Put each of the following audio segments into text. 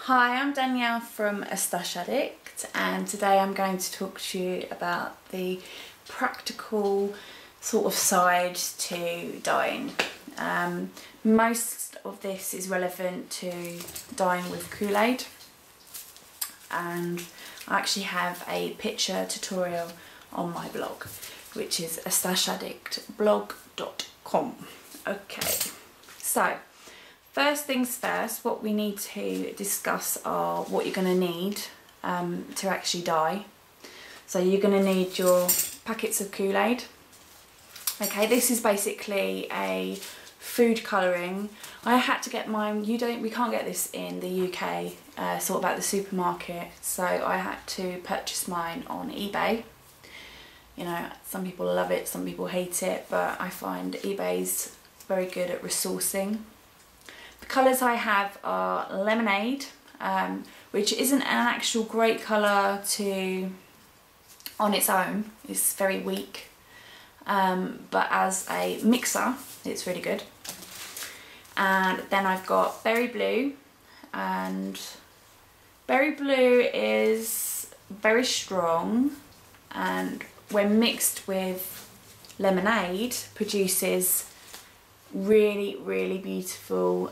Hi, I'm Danielle from A Stash Addict, and today I'm going to talk to you about the practical sort of side to dyeing. Most of this is relevant to dyeing with Kool-Aid, and I actually have a picture tutorial on my blog, which is astashadictblog.com. Okay, so first things first, what we need to discuss are what you're going to need to actually dye. So you're going to need your packets of Kool-Aid. Okay, this is basically a food colouring. I had to get mine. We can't get this in the UK, sort of at the supermarket. So I had to purchase mine on eBay. You know, some people love it, some people hate it, but I find eBay's very good at resourcing. The colours I have are lemonade, which isn't an actual great colour on its own. It's very weak, but as a mixer it's really good. And then I've got berry blue, and berry blue is very strong, and when mixed with lemonade produces really beautiful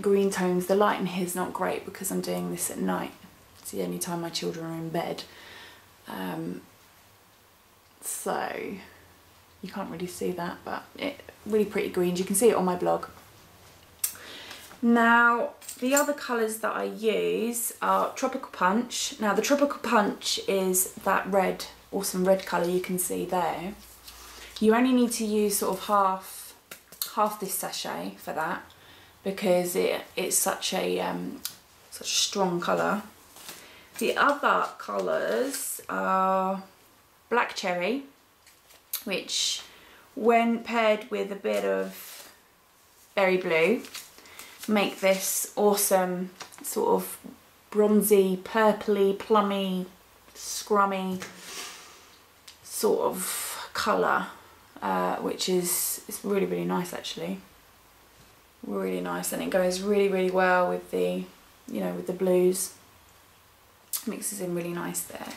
green tones. The light in here is not great because I'm doing this at night. It's the only time my children are in bed, so you can't really see that, but really pretty greens. You can see it on my blog. Now the other colours that I use are Tropical Punch. Now the Tropical Punch is that red, awesome red colour you can see there. You only need to use sort of half this sachet for that, because it's such a strong colour. The other colours are Black Cherry, which when paired with a bit of Berry Blue make this awesome sort of bronzy, purpley, plummy, scrummy sort of colour. Which is really nice actually, really nice, and it goes really well with the, you know, with the blues. Mixes in really nice there.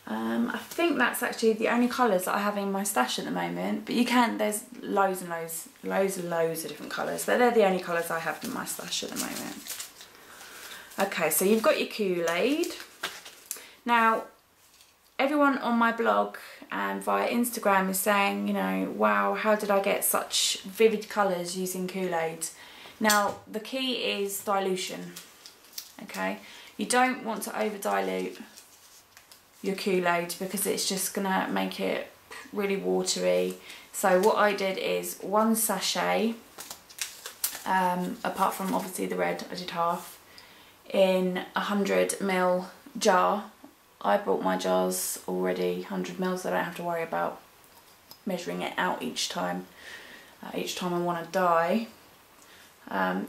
I think that's actually the only colours that I have in my stash at the moment, but there's loads and loads of different colours, but they're the only colours I have in my stash at the moment. Okay, so you've got your Kool-Aid. Now everyone on my blog and via Instagram is saying, you know, wow, how did I get such vivid colours using Kool-Aid? Now the key is dilution. Okay, you don't want to over dilute your Kool-Aid because it's just gonna make it really watery. So what I did is one sachet, apart from obviously the red, I did half, in a 100ml jar. I bought my jars already 100ml, so I don't have to worry about measuring it out each time I want to dye. I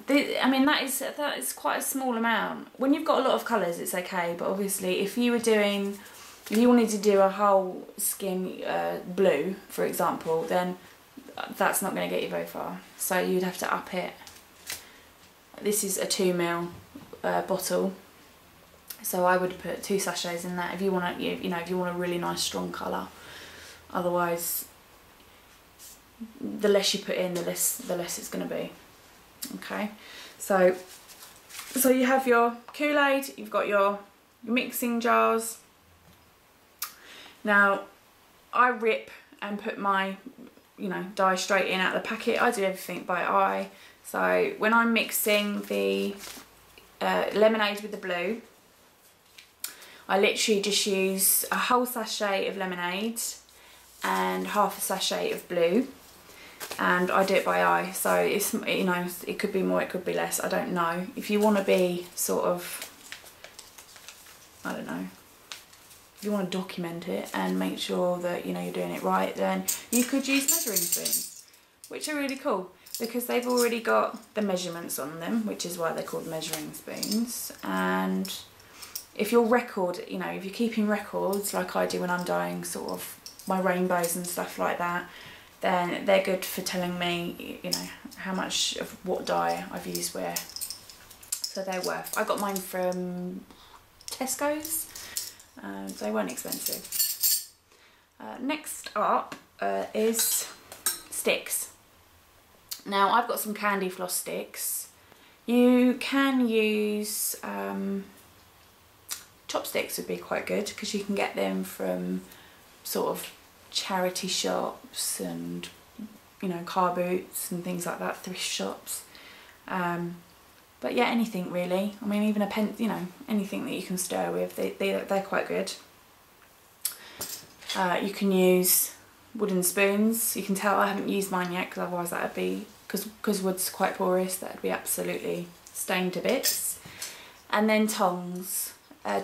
mean that is quite a small amount. When you've got a lot of colours it's okay, but obviously if you wanted to do a whole skin blue, for example, then that's not going to get you very far. So you'd have to up it. This is a 2ml bottle. So I would put 2 sachets in that if you want if you want a really nice strong colour. Otherwise, the less you put in, the less it's going to be. Okay, so you have your Kool-Aid, you've got your mixing jars. Now I rip and put my dye straight in out of the packet. I do everything by eye. So when I'm mixing the lemonade with the blue, I literally just use a whole sachet of lemonade and half a sachet of blue, and I do it by eye. So it's, you know, it could be more, it could be less, I don't know. If you want to be sort of, I don't know, if you want to document it and make sure that you're doing it right, then you could use measuring spoons, which are really cool because they've already got the measurements on them, which is why they're called measuring spoons. And if you're if you're keeping records like I do when I'm dyeing sort of my rainbows and stuff like that, then they're good for telling me, how much of what dye I've used where. So so they're worth. I got mine from Tesco's, so they weren't expensive. Next up is sticks. Now I've got some candy floss sticks. You can use chopsticks would be quite good because you can get them from sort of charity shops and, you know, car boots and things like that, thrift shops. But yeah, anything really. I mean, even a pen, you know, anything that you can stir with, they're quite good. You can use wooden spoons. You can tell I haven't used mine yet because otherwise that would be, because wood's quite porous, that would be absolutely stained to bits. And then tongs.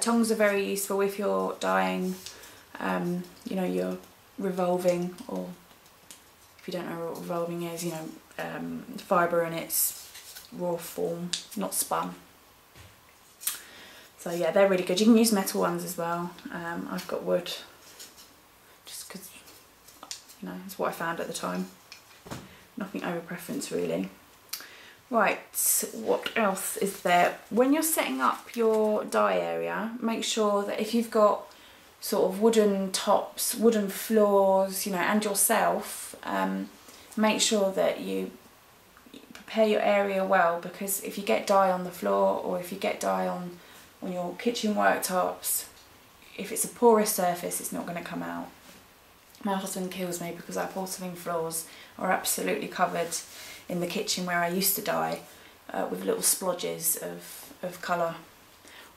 Tongs are very useful if you're dyeing, you know, you're revolving, or if you don't know what revolving is, you know, fibre in its raw form, not spun. So yeah, they're really good. You can use metal ones as well. I've got wood, just because, you know, it's what I found at the time. Nothing over preference really. Right, what else is there? When you're setting up your dye area, make sure that if you've got sort of wooden tops, wooden floors, you know, and yourself, make sure that you prepare your area well, because if you get dye on the floor or if you get dye on your kitchen worktops, if it's a porous surface, it's not going to come out. My husband kills me because our porcelain floors are absolutely covered in the kitchen where I used to dye with little splodges of colour.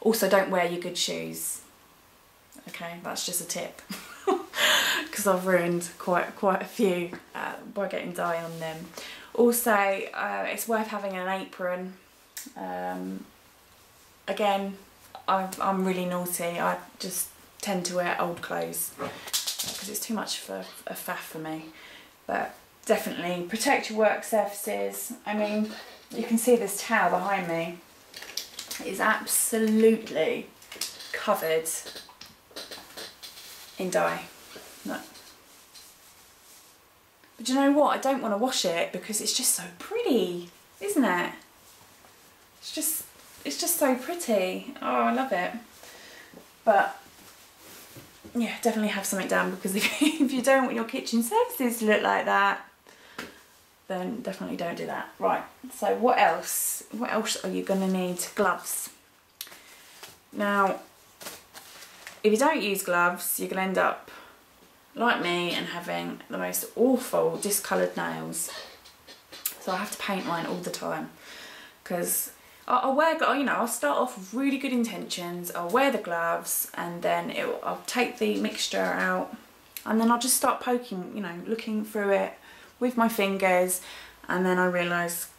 Also, don't wear your good shoes. Okay, that's just a tip, because I've ruined quite a few by getting dye on them. Also, it's worth having an apron. Again, I'm really naughty. I just tend to wear old clothes because it's too much of a faff for me. But definitely protect your work surfaces. I mean, you can see this towel behind me. It is absolutely covered in dye. Look. But you know what? I don't want to wash it because it's just so pretty, isn't it? It's just so pretty. Oh, I love it. But yeah, definitely have something down, because if you don't want your kitchen surfaces to look like that, then definitely don't do that. Right, so what else? What else are you going to need? Gloves. Now, if you don't use gloves, you're going to end up like me and having the most awful discoloured nails. So I have to paint mine all the time, because I'll wear, you know, I'll start off with really good intentions, I'll wear the gloves, and then I'll take the mixture out, and then I'll just start poking, you know, looking through it with my fingers, and then I realise,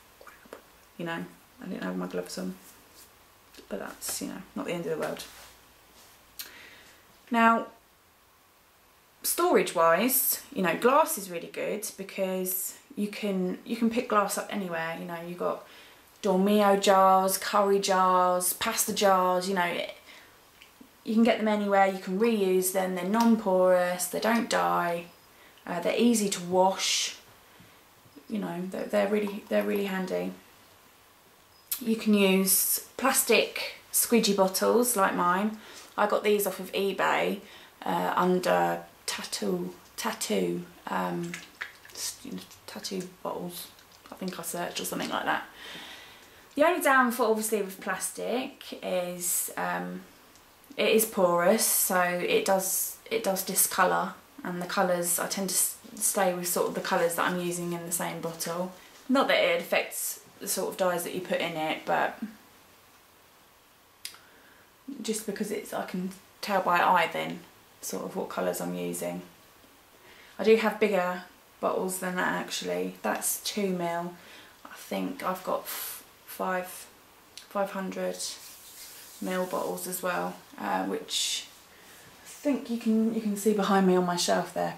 you know, I didn't have my gloves on. But that's, you know, not the end of the world. Now, storage wise, you know, glass is really good because you can pick glass up anywhere. You know, you've got Dormio jars, curry jars, pasta jars, you know, you can get them anywhere. You can reuse them. They're non-porous, they don't dye, they're easy to wash. You know, they're really handy. You can use plastic squeegee bottles like mine. I got these off of eBay under tattoo bottles. I think I searched, or something like that. The only downfall, obviously, with plastic is it is porous, so it does discolour, and the colours, I tend to stay with sort of the colours that I'm using in the same bottle. Not that it affects the sort of dyes that you put in it, but just because I can tell by eye then sort of what colours I'm using. I do have bigger bottles than that actually. That's 2 ml. I think I've got 500 ml bottles as well, which I think you can see behind me on my shelf there.